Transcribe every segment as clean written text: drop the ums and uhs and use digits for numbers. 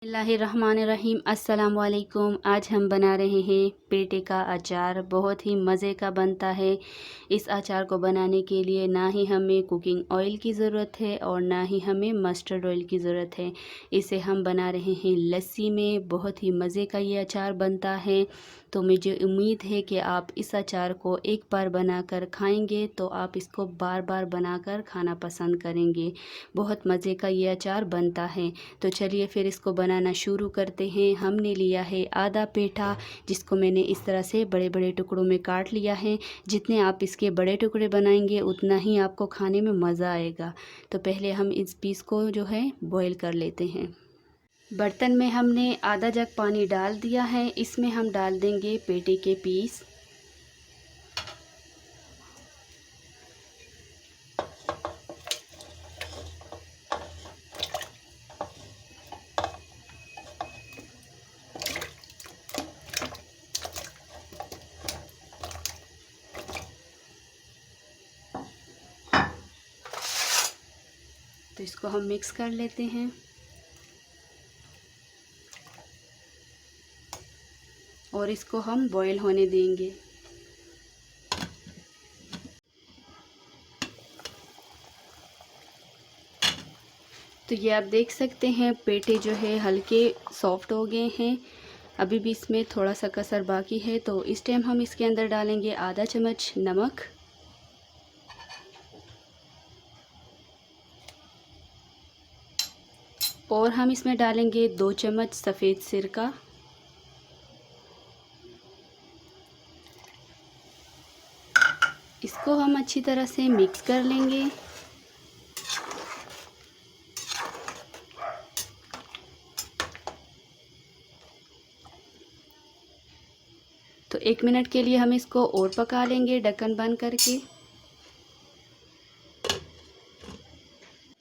बिस्मिल्लाहिर्रहमानिर्रहीम। अस्सलाम वालेकुम। आज हम बना रहे हैं पेठे का अचार। बहुत ही मज़े का बनता है। इस अचार को बनाने के लिए ना ही हमें कुकिंग ऑयल की ज़रूरत है और ना ही हमें मस्टर्ड ऑयल की ज़रूरत है। इसे हम बना रहे हैं लस्सी में। बहुत ही मज़े का ये अचार बनता है। तो मुझे उम्मीद है कि आप इस अचार को एक बार बनाकर खाएंगे तो आप इसको बार बार बनाकर खाना पसंद करेंगे। बहुत मज़े का ये अचार बनता है। तो चलिए फिर इसको बनाना शुरू करते हैं। हमने लिया है आधा पेठा, जिसको मैंने इस तरह से बड़े बड़े टुकड़ों में काट लिया है। जितने आप इसके बड़े टुकड़े बनाएंगे उतना ही आपको खाने में मज़ा आएगा। तो पहले हम इस पीस को जो है बॉईल कर लेते हैं। बर्तन में हमने आधा जग पानी डाल दिया है। इसमें हम डाल देंगे पेठे के पीस। तो इसको हम मिक्स कर लेते हैं और इसको हम बॉईल होने देंगे। तो ये आप देख सकते हैं पेठे जो है हल्के सॉफ्ट हो गए हैं। अभी भी इसमें थोड़ा सा कसर बाकी है। तो इस टाइम हम इसके अंदर डालेंगे आधा चम्मच नमक, और हम इसमें डालेंगे 2 चम्मच सफ़ेद सिरका, इसको हम अच्छी तरह से मिक्स कर लेंगे। तो 1 मिनट के लिए हम इसको और पका लेंगे ढक्कन बंद करके।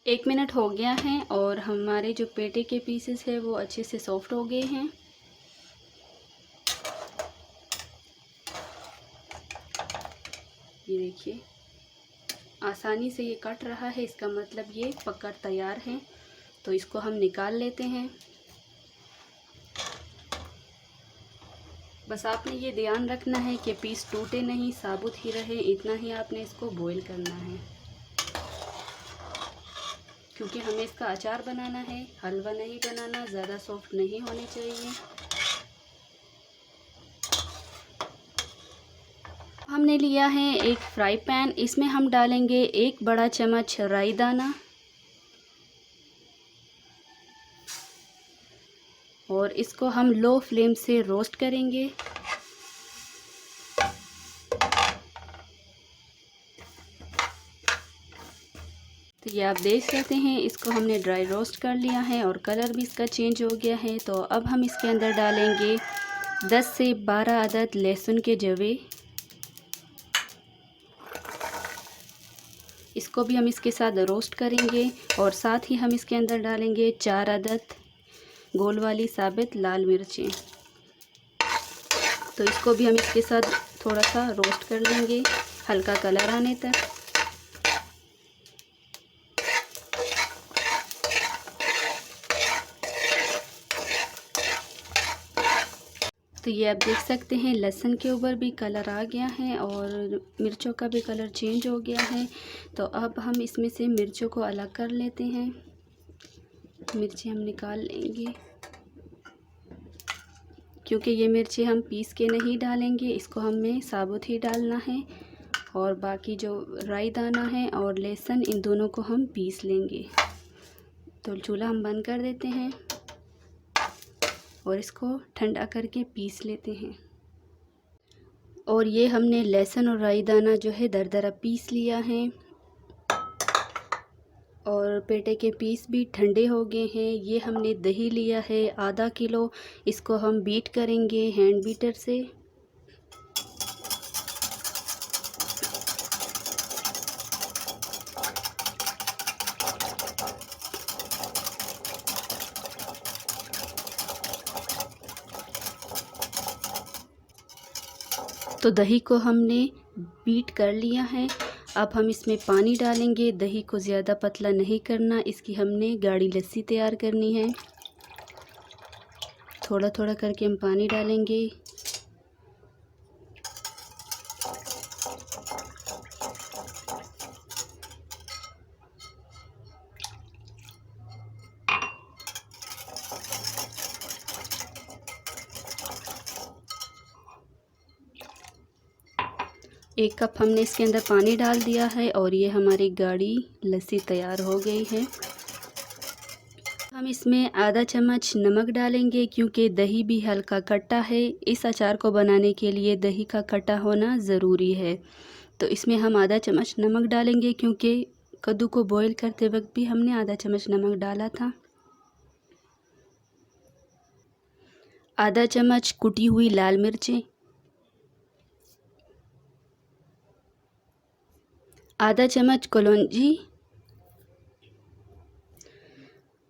1 मिनट हो गया है और हमारे जो पेठे के पीसेस है वो अच्छे से सॉफ्ट हो गए हैं। ये देखिए आसानी से ये कट रहा है, इसका मतलब ये पककर तैयार है। तो इसको हम निकाल लेते हैं। बस आपने ये ध्यान रखना है कि पीस टूटे नहीं, साबुत ही रहे, इतना ही आपने इसको बॉईल करना है, क्योंकि हमें इसका अचार बनाना है, हलवा नहीं बनाना। ज़्यादा सॉफ्ट नहीं होने चाहिए। हमने लिया है एक फ्राई पैन। इसमें हम डालेंगे 1 बड़ा चम्मच राई दाना और इसको हम लो फ्लेम से रोस्ट करेंगे। तो ये आप देख सकते हैं इसको हमने ड्राई रोस्ट कर लिया है और कलर भी इसका चेंज हो गया है। तो अब हम इसके अंदर डालेंगे 10 से 12 अदद लहसुन के जवे। इसको भी हम इसके साथ रोस्ट करेंगे और साथ ही हम इसके अंदर डालेंगे 4 अदद गोल वाली साबित लाल मिर्चें। तो इसको भी हम इसके साथ थोड़ा सा रोस्ट कर लेंगे हल्का कलर आने तक। तो ये आप देख सकते हैं लहसुन के ऊपर भी कलर आ गया है और मिर्चों का भी कलर चेंज हो गया है। तो अब हम इसमें से मिर्चों को अलग कर लेते हैं। मिर्ची हम निकाल लेंगे, क्योंकि ये मिर्ची हम पीस के नहीं डालेंगे, इसको हमें साबुत ही डालना है। और बाकी जो राई दाना है और लहसुन, इन दोनों को हम पीस लेंगे। तो चूल्हा हम बंद कर देते हैं और इसको ठंडा करके पीस लेते हैं। और ये हमने लहसुन और राई दाना जो है दरदरा पीस लिया है और पेठे के पीस भी ठंडे हो गए हैं। ये हमने दही लिया है आधा किलो, इसको हम बीट करेंगे हैंड बीटर से। तो दही को हमने बीट कर लिया है। अब हम इसमें पानी डालेंगे। दही को ज़्यादा पतला नहीं करना, इसकी हमने गाढ़ी लस्सी तैयार करनी है। थोड़ा थोड़ा करके हम पानी डालेंगे। एक कप हमने इसके अंदर पानी डाल दिया है और ये हमारी गाढ़ी लस्सी तैयार हो गई है। हम इसमें आधा चम्मच नमक डालेंगे क्योंकि दही भी हल्का खट्टा है। इस अचार को बनाने के लिए दही का खट्टा होना ज़रूरी है। तो इसमें हम आधा चम्मच नमक डालेंगे क्योंकि कद्दू को बॉईल करते वक्त भी हमने आधा चम्मच नमक डाला था। आधा चम्मच कुटी हुई लाल मिर्चें, आधा चम्मच कलौंजी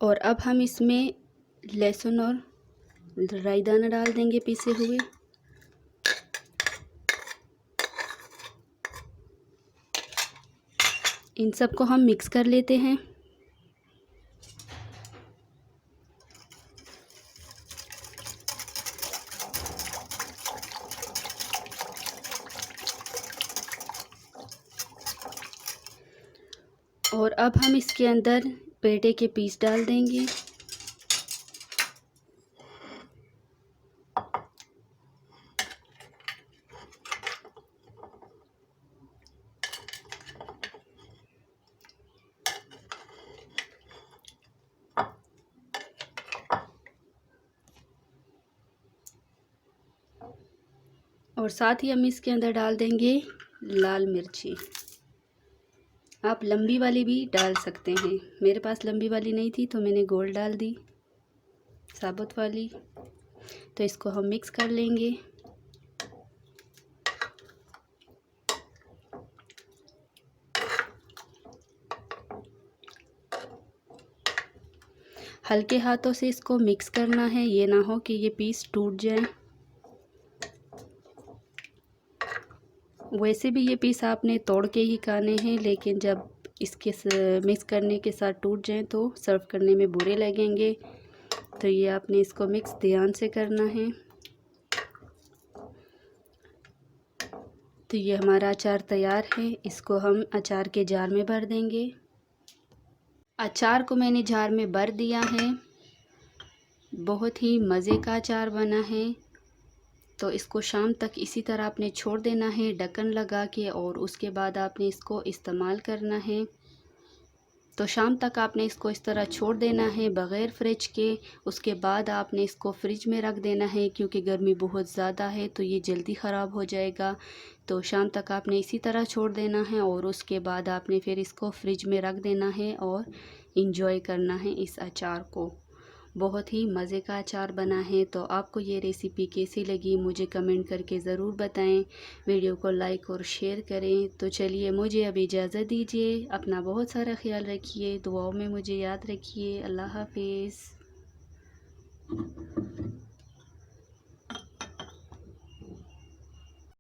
और अब हम इसमें लहसुन और राई दाना डाल देंगे पीसे हुए। इन सब को हम मिक्स कर लेते हैं। और अब हम इसके अंदर पेठे के पीस डाल देंगे। और साथ ही हम इसके अंदर डाल देंगे लाल मिर्ची। आप लंबी वाली भी डाल सकते हैं। मेरे पास लंबी वाली नहीं थी तो मैंने गोल डाल दी, साबुत वाली। तो इसको हम मिक्स कर लेंगे। हल्के हाथों से इसको मिक्स करना है, ये ना हो कि ये पीस टूट जाए। वैसे भी ये पीस आपने तोड़ के ही खाने हैं, लेकिन जब इसके मिक्स करने के साथ टूट जाएं तो सर्व करने में बुरे लगेंगे। तो ये आपने इसको मिक्स ध्यान से करना है। तो ये हमारा अचार तैयार है। इसको हम अचार के जार में भर देंगे। अचार को मैंने जार में भर दिया है। बहुत ही मज़े का अचार बना है। तो इसको शाम तक इसी तरह आपने छोड़ देना है ढक्कन लगा के, और उसके बाद आपने इसको इस्तेमाल करना है। तो शाम तक आपने इसको इस तरह छोड़ देना है बग़ैर फ्रिज के। उसके बाद आपने इसको फ्रिज में रख देना है क्योंकि गर्मी बहुत ज़्यादा है तो ये जल्दी ख़राब हो जाएगा। तो शाम तक आपने इसी तरह छोड़ देना है और उसके बाद आपने फिर इसको फ्रिज में रख देना है और इंजॉय करना है इस अचार को। बहुत ही मज़े का अचार बना है। तो आपको ये रेसिपी कैसी लगी मुझे कमेंट करके ज़रूर बताएं। वीडियो को लाइक और शेयर करें। तो चलिए मुझे अब इजाज़त दीजिए। अपना बहुत सारा ख्याल रखिए, दुआओं में मुझे याद रखिए। अल्लाह हाफिज़।